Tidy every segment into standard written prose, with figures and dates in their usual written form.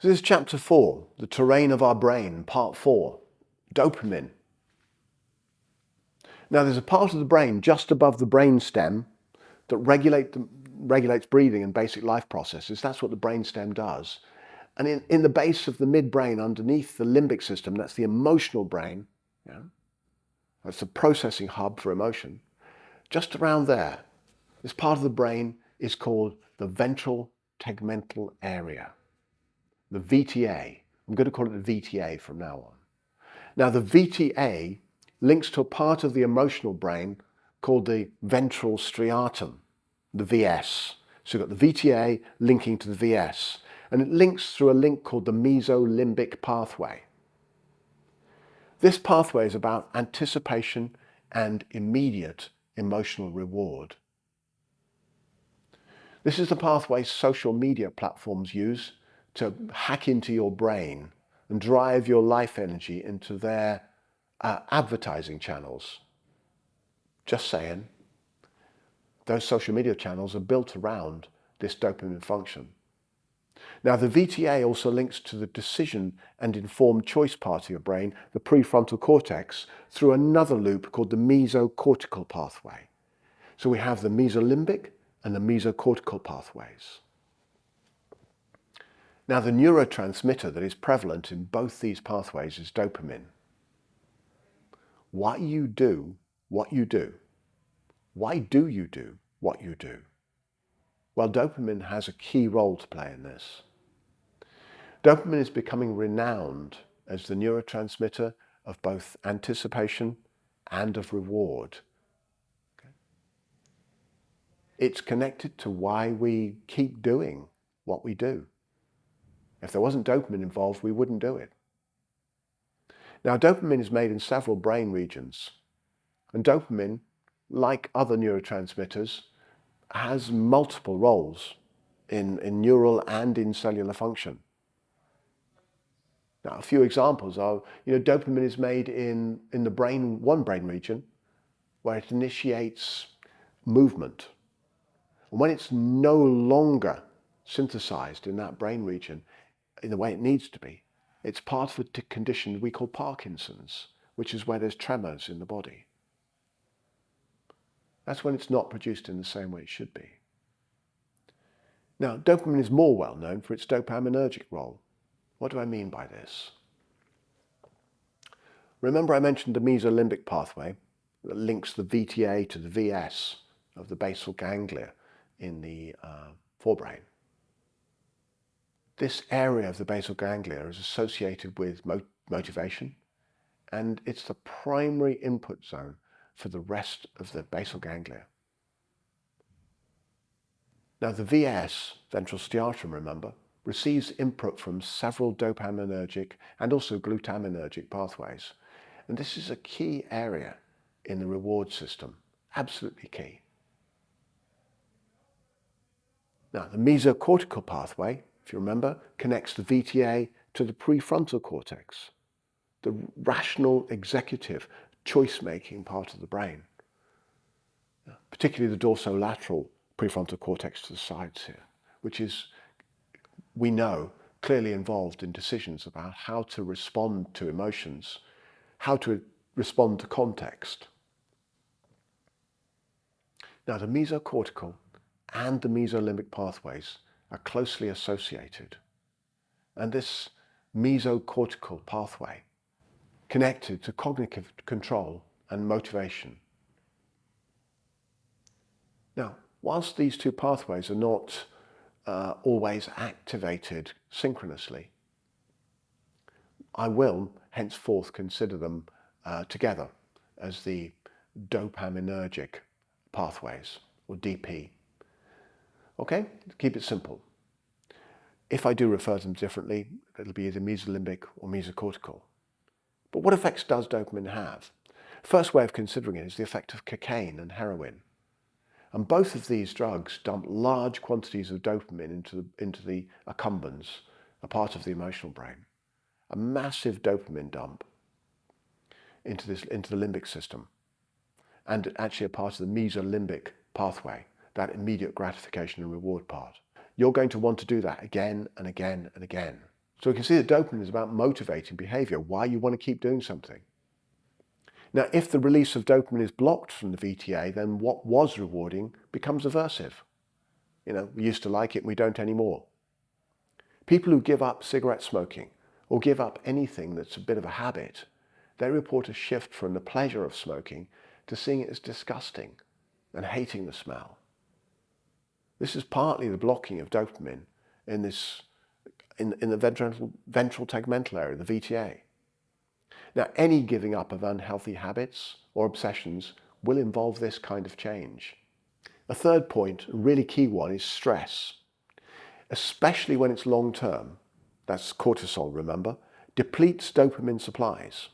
So this is chapter 4, the terrain of our brain, part 4, dopamine. Now there's a part of the brain just above the brain stem that regulates breathing and basic life processes. That's what the brain stem does. And in the base of the midbrain, underneath the limbic system, that's the emotional brain. Yeah? That's the processing hub for emotion. Just around there, this part of the brain is called the ventral tegmental area, the VTA. I'm going to call it the VTA from now on. Now the VTA links to a part of the emotional brain called the ventral striatum, the VS. So you've got the VTA linking to the VS, and it links through a link called the mesolimbic pathway. This pathway is about anticipation and immediate emotional reward. This is the pathway social media platforms use to hack into your brain and drive your life energy into their advertising channels. Just saying, those social media channels are built around this dopamine function. Now the VTA also links to the decision and informed choice part of your brain, the prefrontal cortex, through another loop called the mesocortical pathway. So we have the mesolimbic and the mesocortical pathways. Now the neurotransmitter that is prevalent in both these pathways is dopamine. Why you do what you do? Why do you do what you do? Well, dopamine has a key role to play in this. Dopamine is becoming renowned as the neurotransmitter of both anticipation and of reward. Okay. It's connected to why we keep doing what we do. If there wasn't dopamine involved, we wouldn't do it. Now, dopamine is made in several brain regions, and dopamine, like other neurotransmitters, has multiple roles in neural and in cellular function. Now, a few examples are, dopamine is made in the brain, one brain region, where it initiates movement. And when it's no longer synthesized in that brain region in the way it needs to be, it's part of a condition we call Parkinson's, which is where there's tremors in the body. That's when it's not produced in the same way it should be. Now, dopamine is more well known for its dopaminergic role. What do I mean by this? Remember I mentioned the mesolimbic pathway that links the VTA to the VS of the basal ganglia in the forebrain. This area of the basal ganglia is associated with motivation, and it's the primary input zone for the rest of the basal ganglia. Now the VS, ventral striatum, remember, receives input from several dopaminergic and also glutaminergic pathways. And this is a key area in the reward system, absolutely key. Now the mesocortical pathway, if you remember, connects the VTA to the prefrontal cortex, the rational, executive, choice-making part of the brain, particularly the dorsolateral prefrontal cortex to the sides here, which is, we know, clearly involved in decisions about how to respond to emotions, how to respond to context. Now, the mesocortical and the mesolimbic pathways are closely associated, and this mesocortical pathway connected to cognitive control and motivation. Now, whilst these two pathways are not always activated synchronously, I will henceforth consider them together as the dopaminergic pathways, or DP. Okay, keep it simple. If I do refer to them differently, it'll be either mesolimbic or mesocortical. But what effects does dopamine have? First way of considering it is the effect of cocaine and heroin. And both of these drugs dump large quantities of dopamine into the accumbens, a part of the emotional brain. A massive dopamine dump into the limbic system, and actually a part of the mesolimbic pathway, that immediate gratification and reward part. You're going to want to do that again and again and again. So we can see that dopamine is about motivating behavior, why you want to keep doing something. Now, if the release of dopamine is blocked from the VTA, then what was rewarding becomes aversive. We used to like it and we don't anymore. People who give up cigarette smoking or give up anything that's a bit of a habit, they report a shift from the pleasure of smoking to seeing it as disgusting and hating the smell. This is partly the blocking of dopamine in the ventral tegmental area, the VTA. Now, any giving up of unhealthy habits or obsessions will involve this kind of change. A third point, a really key one, is stress. Especially when it's long term, that's cortisol, remember, depletes dopamine supplies.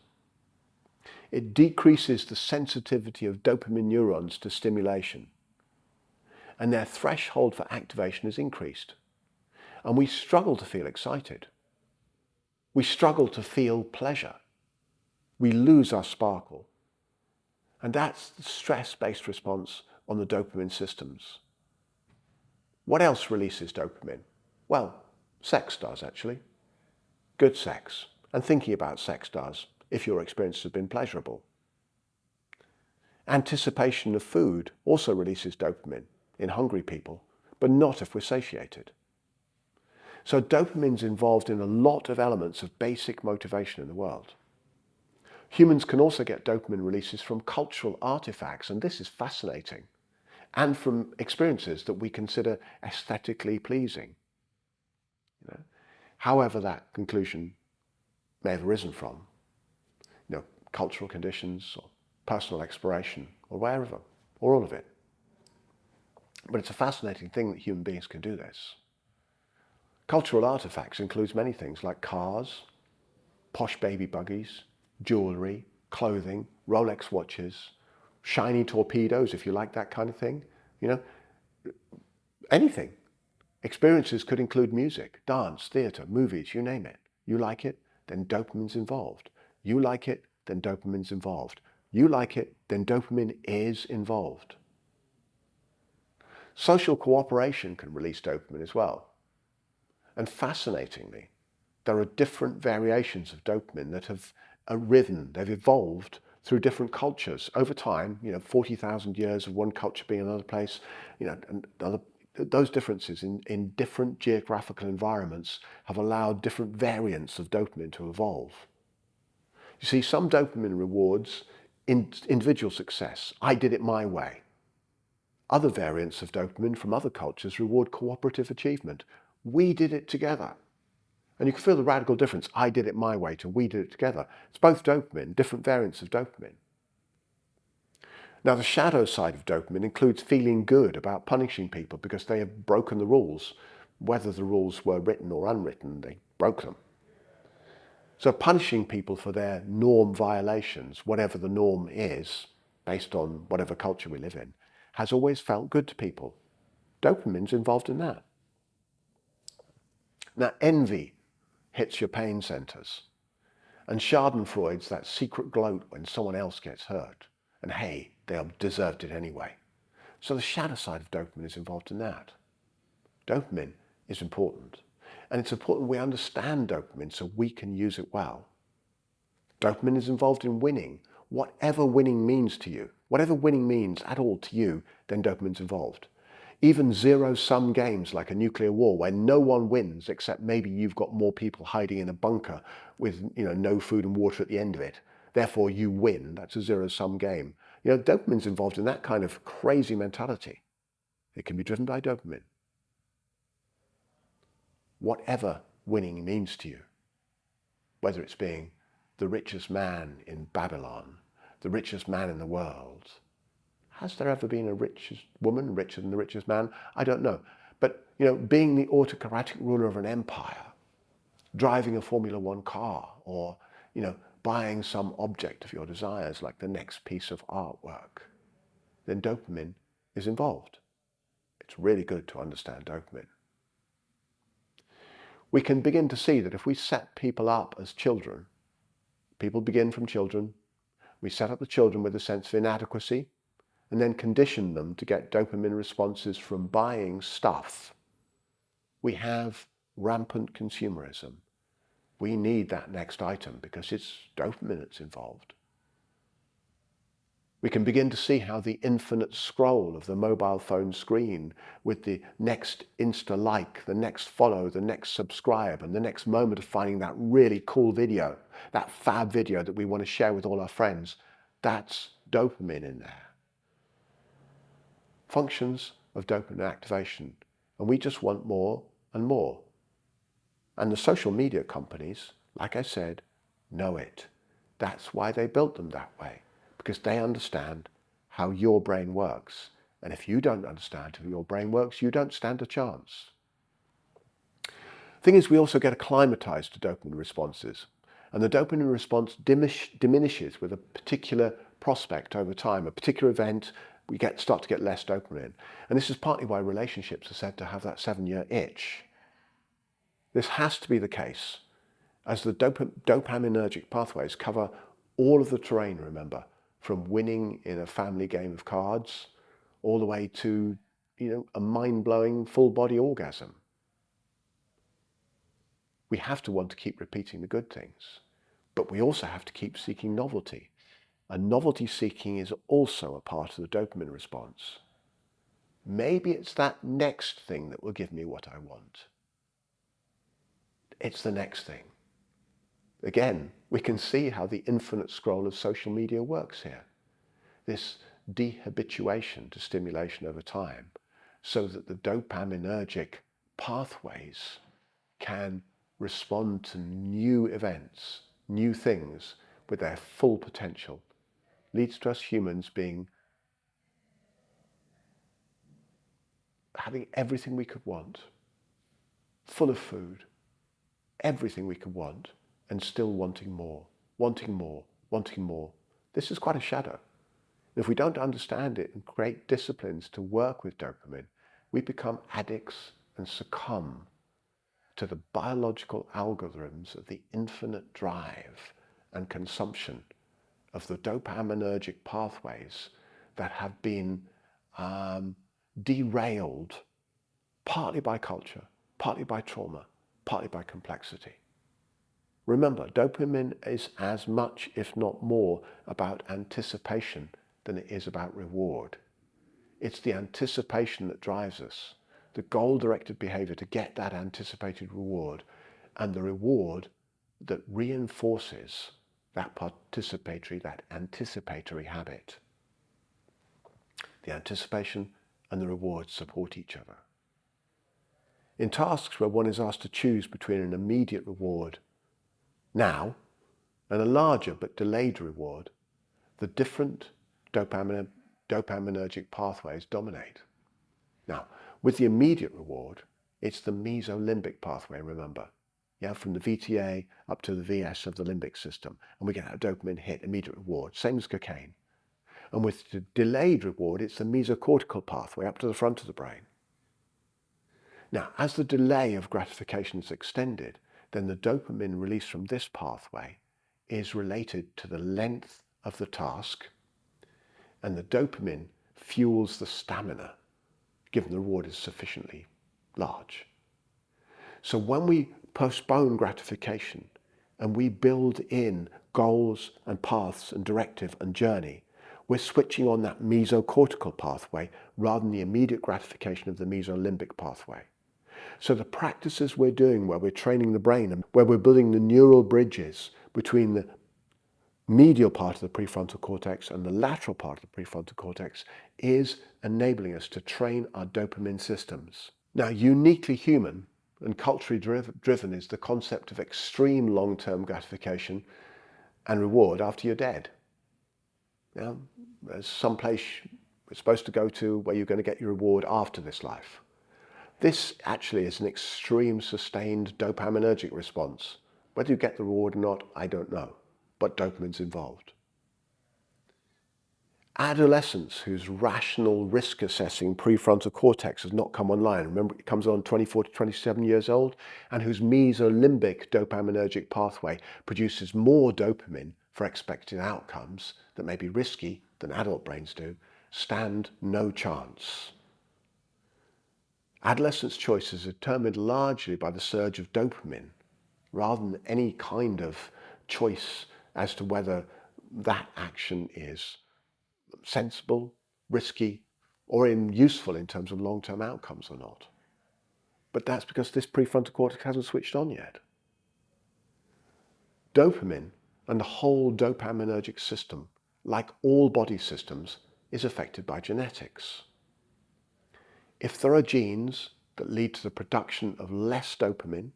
It decreases the sensitivity of dopamine neurons to stimulation, and their threshold for activation is increased. And we struggle to feel excited. We struggle to feel pleasure. We lose our sparkle. And that's the stress-based response on the dopamine systems. What else releases dopamine? Well, sex does, actually. Good sex. And thinking about sex does, if your experience has been pleasurable. Anticipation of food also releases dopamine in hungry people, but not if we're satiated. So dopamine's involved in a lot of elements of basic motivation in the world. Humans can also get dopamine releases from cultural artifacts, and this is fascinating, and from experiences that we consider aesthetically pleasing. However that conclusion may have arisen from, cultural conditions or personal exploration or wherever, or all of it. But it's a fascinating thing that human beings can do this. Cultural artifacts includes many things like cars, posh baby buggies, jewellery, clothing, Rolex watches, shiny torpedoes if you like that kind of thing, anything. Experiences could include music, dance, theatre, movies, you name it. You like it, then dopamine's involved. You like it, then dopamine's involved. You like it, then dopamine is involved. Social cooperation can release dopamine as well. And fascinatingly, there are different variations of dopamine that have arisen, they've evolved through different cultures over time, 40,000 years of one culture being another place, and those differences in different geographical environments have allowed different variants of dopamine to evolve. You see, some dopamine rewards individual success. I did it my way. Other variants of dopamine from other cultures reward cooperative achievement. We did it together. And you can feel the radical difference. I did it my way to we did it together. It's both dopamine, different variants of dopamine. Now, the shadow side of dopamine includes feeling good about punishing people because they have broken the rules. Whether the rules were written or unwritten, they broke them. So punishing people for their norm violations, whatever the norm is, based on whatever culture we live in, has always felt good to people. Dopamine's involved in that. Now, envy hits your pain centers. And Schadenfreude's that secret gloat when someone else gets hurt. And hey, they deserved it anyway. So the shadow side of dopamine is involved in that. Dopamine is important. And it's important we understand dopamine so we can use it well. Dopamine is involved in winning. Whatever winning means to you, whatever winning means at all to you, then dopamine's involved. Even zero-sum games like a nuclear war where no one wins except maybe you've got more people hiding in a bunker with no food and water at the end of it. Therefore you win. That's a zero-sum game. Dopamine's involved in that kind of crazy mentality. It can be driven by dopamine. Whatever winning means to you, whether it's being the richest man in Babylon, the richest man in the world. Has there ever been a richest woman richer than the richest man? I don't know. But, being the autocratic ruler of an empire, driving a Formula One car, or, buying some object of your desires like the next piece of artwork, then dopamine is involved. It's really good to understand dopamine. We can begin to see that if we set people up as children, people begin from children, we set up the children with a sense of inadequacy, and then condition them to get dopamine responses from buying stuff, we have rampant consumerism. We need that next item because it's dopamine that's involved. We can begin to see how the infinite scroll of the mobile phone screen with the next Insta like, the next follow, the next subscribe, and the next moment of finding that really cool video, that fab video that we want to share with all our friends, that's dopamine in there. Functions of dopamine activation, and we just want more and more. And the social media companies, like I said, know it. That's why they built them that way, because they understand how your brain works. And if you don't understand how your brain works, you don't stand a chance. The thing is, we also get acclimatized to dopamine responses. And the dopamine response diminishes with a particular prospect over time, a particular event, we start to get less dopamine. And this is partly why relationships are said to have that 7-year itch. This has to be the case, as the dopaminergic pathways cover all of the terrain, remember, from winning in a family game of cards all the way to, a mind-blowing full-body orgasm. We have to want to keep repeating the good things, but we also have to keep seeking novelty. And novelty seeking is also a part of the dopamine response. Maybe it's that next thing that will give me what I want. It's the next thing. Again, we can see how the infinite scroll of social media works here. This dehabituation to stimulation over time, so that the dopaminergic pathways can respond to new events, new things with their full potential, leads to us humans having everything we could want, full of food, everything we could want, and still wanting more, wanting more, wanting more. This is quite a shadow. If we don't understand it and create disciplines to work with dopamine, we become addicts and succumb to the biological algorithms of the infinite drive and consumption of the dopaminergic pathways that have been derailed partly by culture, partly by trauma, partly by complexity. Remember, dopamine is as much, if not more, about anticipation than it is about reward. It's the anticipation that drives us, the goal-directed behavior to get that anticipated reward, and the reward that reinforces that anticipatory habit. The anticipation and the reward support each other. In tasks where one is asked to choose between an immediate reward now and a larger but delayed reward, the different dopaminergic pathways dominate. Now, with the immediate reward, it's the mesolimbic pathway, remember. Yeah, from the VTA up to the VS of the limbic system. And we get a dopamine hit, immediate reward, same as cocaine. And with the delayed reward, it's the mesocortical pathway up to the front of the brain. Now, as the delay of gratification is extended, then the dopamine released from this pathway is related to the length of the task, and the dopamine fuels the stamina, given the reward is sufficiently large. So when we postpone gratification and we build in goals and paths and directive and journey, we're switching on that mesocortical pathway rather than the immediate gratification of the mesolimbic pathway. So the practices we're doing where we're training the brain and where we're building the neural bridges between the medial part of the prefrontal cortex and the lateral part of the prefrontal cortex is enabling us to train our dopamine systems. Now, uniquely human and culturally driven is the concept of extreme long-term gratification and reward after you're dead. Now, there's some place you're supposed to go to where you're going to get your reward after this life. This actually is an extreme sustained dopaminergic response. Whether you get the reward or not, I don't know, but dopamine's involved. Adolescents whose rational risk assessing prefrontal cortex has not come online, remember it comes on 24 to 27 years old, and whose mesolimbic dopaminergic pathway produces more dopamine for expected outcomes that may be risky than adult brains do, stand no chance. Adolescents' choices are determined largely by the surge of dopamine rather than any kind of choice as to whether that action is sensible, risky, or useful in terms of long-term outcomes or not. But that's because this prefrontal cortex hasn't switched on yet. Dopamine and the whole dopaminergic system, like all body systems, is affected by genetics. If there are genes that lead to the production of less dopamine,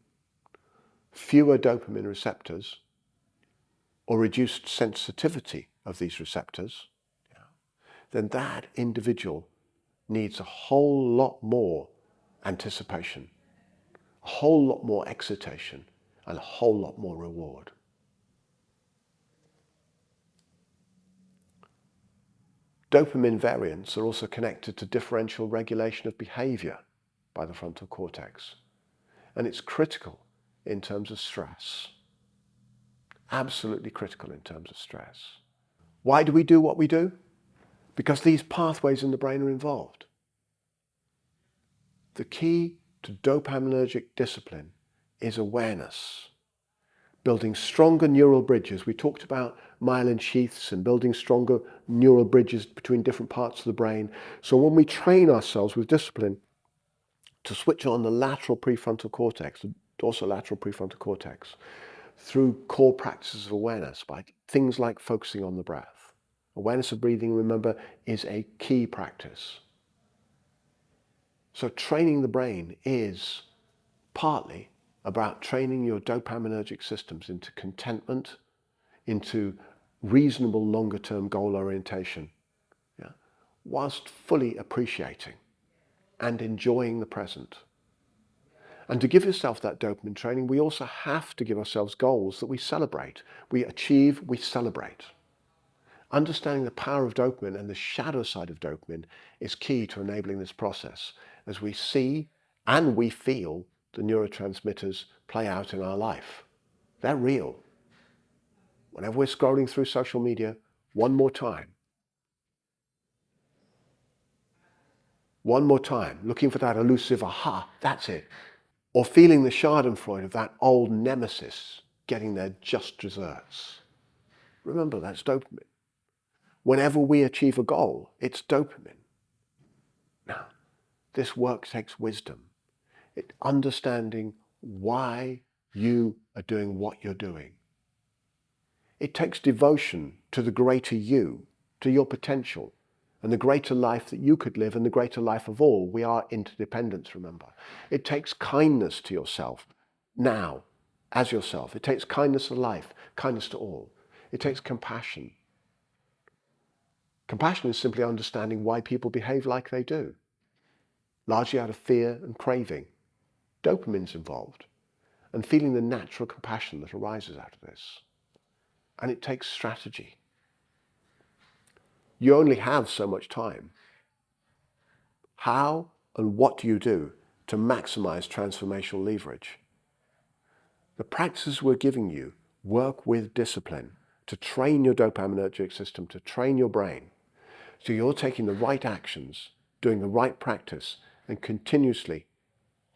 fewer dopamine receptors, or reduced sensitivity of these receptors, then that individual needs a whole lot more anticipation, a whole lot more excitation, and a whole lot more reward. Dopamine variants are also connected to differential regulation of behavior by the frontal cortex, and it's critical in terms of stress. Absolutely critical in terms of stress. Why do we do what we do? Because these pathways in the brain are involved. The key to dopaminergic discipline is awareness. Building stronger neural bridges. We talked about myelin sheaths and building stronger neural bridges between different parts of the brain. So when we train ourselves with discipline to switch on the lateral prefrontal cortex, the dorsolateral prefrontal cortex, through core practices of awareness by things like focusing on the breath. Awareness of breathing, remember, is a key practice. So training the brain is partly about training your dopaminergic systems into contentment, into reasonable longer-term goal orientation, whilst fully appreciating and enjoying the present. And to give yourself that dopamine training, we also have to give ourselves goals that we celebrate. We achieve, we celebrate. Understanding the power of dopamine and the shadow side of dopamine is key to enabling this process as we see and we feel the neurotransmitters play out in our life. They're real. Whenever we're scrolling through social media, one more time, looking for that elusive aha, that's it. Or feeling the schadenfreude of that old nemesis getting their just desserts. Remember, that's dopamine. Whenever we achieve a goal, it's dopamine. Now, this work takes wisdom. It's understanding why you are doing what you're doing. It takes devotion to the greater you, to your potential, and the greater life that you could live and the greater life of all. We are interdependents, remember. It takes kindness to yourself now, as yourself. It takes kindness to life, kindness to all. It takes compassion. Compassion is simply understanding why people behave like they do, largely out of fear and craving. Dopamine's involved, and feeling the natural compassion that arises out of this. And it takes strategy. You only have so much time. How and what do you do to maximize transformational leverage? The practices we're giving you work with discipline to train your dopaminergic system, to train your brain. So you're taking the right actions, doing the right practice, and continuously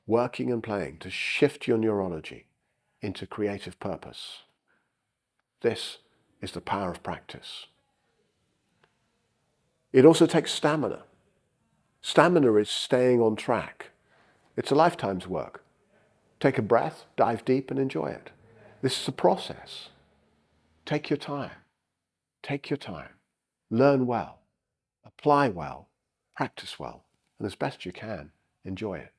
working and playing to shift your neurology into creative purpose. This is the power of practice. It also takes stamina. Stamina is staying on track. It's a lifetime's work. Take a breath, dive deep, and enjoy it. This is a process. Take your time. Take your time. Learn well. Apply well. Practice well. And as best you can, enjoy it.